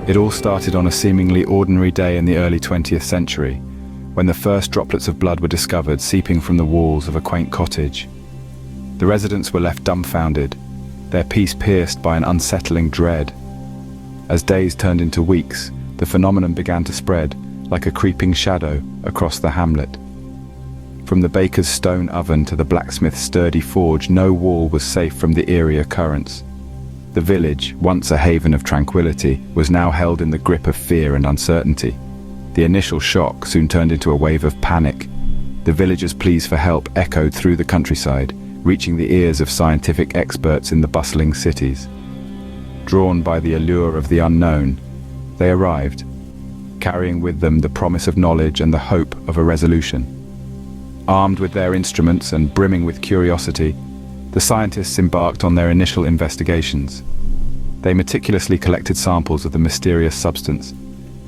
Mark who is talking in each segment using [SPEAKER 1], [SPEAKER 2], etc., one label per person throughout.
[SPEAKER 1] It all started on a seemingly ordinary day in the early 20th century, when the first droplets of blood were discovered seeping from the walls of a quaint cottage. The residents were left dumbfounded, their peace pierced by an unsettling dread. As days turned into weeks, the phenomenon began to spread, like a creeping shadow, across the hamlet. From the baker's stone oven to the blacksmith's sturdy forge, no wall was safe from the eerie occurrence. The village, once a haven of tranquility, was now held in the grip of fear and uncertainty. The initial shock soon turned into a wave of panic. The villagers' pleas for help echoed through the countryside, reaching the ears of scientific experts in the bustling cities. Drawn by the allure of the unknown, they arrived, carrying with them the promise of knowledge and the hope of a resolution. Armed with their instruments and brimming with curiosity, the scientists embarked on their initial investigations. They meticulously collected samples of the mysterious substance,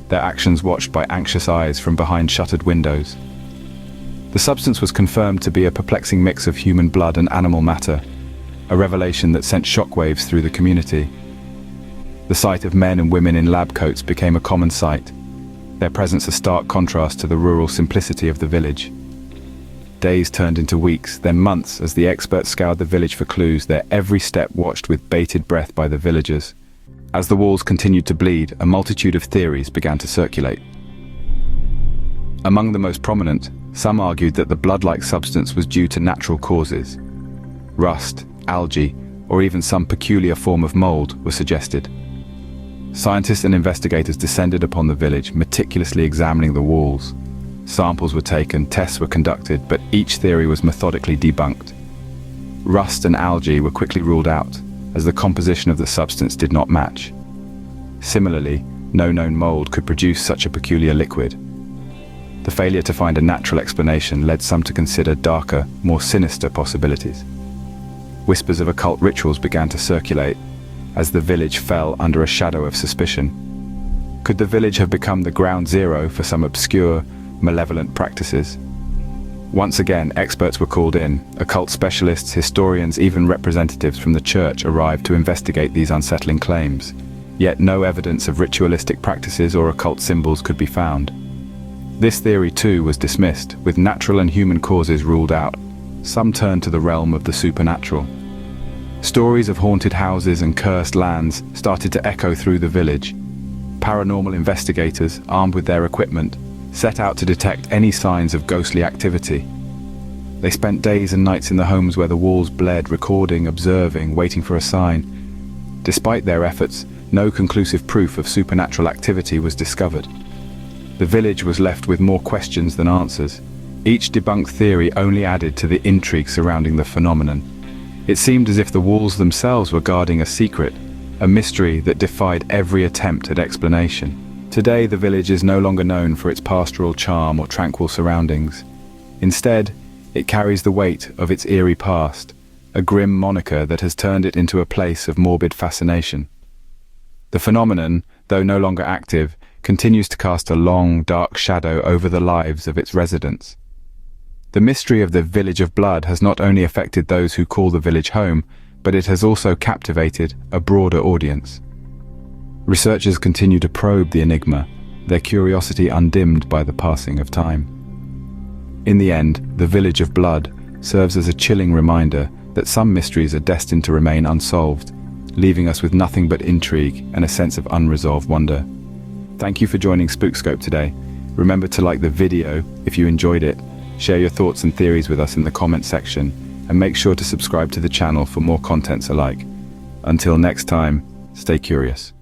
[SPEAKER 1] their actions watched by anxious eyes from behind shuttered windows. The substance was confirmed to be a perplexing mix of human blood and animal matter, a revelation that sent shockwaves through the community. The sight of men and women in lab coats became a common sight, their presence a stark contrast to the rural simplicity of the village. Days turned into weeks, then months, as the experts scoured the village for clues, their every step watched with bated breath by the villagers. As the walls continued to bleed, a multitude of theories began to circulate. Among the most prominent, some argued that the blood-like substance was due to natural causes. Rust, algae, or even some peculiar form of mold were suggested. Scientists and investigators descended upon the village, meticulously examining the walls. Samples were taken, tests were conducted, but each theory was methodically debunked. Rust and algae were quickly ruled out, as the composition of the substance did not match. Similarly, no known mold could produce such a peculiar liquid. The failure to find a natural explanation led some to consider darker, more sinister possibilities. Whispers of occult rituals began to circulate, as the village fell under a shadow of suspicion. Could the village have become the ground zero for some obscure, malevolent practices? Once again, experts were called in. Occult specialists, historians, even representatives from the church arrived to investigate these unsettling claims. Yet no evidence of ritualistic practices or occult symbols could be found. This theory too was dismissed, with natural and human causes ruled out. Some turned to the realm of the supernatural. Stories of haunted houses and cursed lands started to echo through the village. Paranormal investigators, armed with their equipment, set out to detect any signs of ghostly activity. They spent days and nights in the homes where the walls bled, recording, observing, waiting for a sign. Despite their efforts, no conclusive proof of supernatural activity was discovered. The village was left with more questions than answers. Each debunked theory only added to the intrigue surrounding the phenomenon. It seemed as if the walls themselves were guarding a secret, a mystery that defied every attempt at explanation. Today, the village is no longer known for its pastoral charm or tranquil surroundings. Instead, it carries the weight of its eerie past, a grim moniker that has turned it into a place of morbid fascination. The phenomenon, though no longer active, continues to cast a long, dark shadow over the lives of its residents. The mystery of the Village of Blood has not only affected those who call the village home, but it has also captivated a broader audience. Researchers continue to probe the enigma, their curiosity undimmed by the passing of time. In the end, the Village of Blood serves as a chilling reminder that some mysteries are destined to remain unsolved, leaving us with nothing but intrigue and a sense of unresolved wonder. Thank you for joining Spookscope today. Remember to like the video if you enjoyed it, share your thoughts and theories with us in the comment section, and make sure to subscribe to the channel for more contents alike. Until next time, stay curious.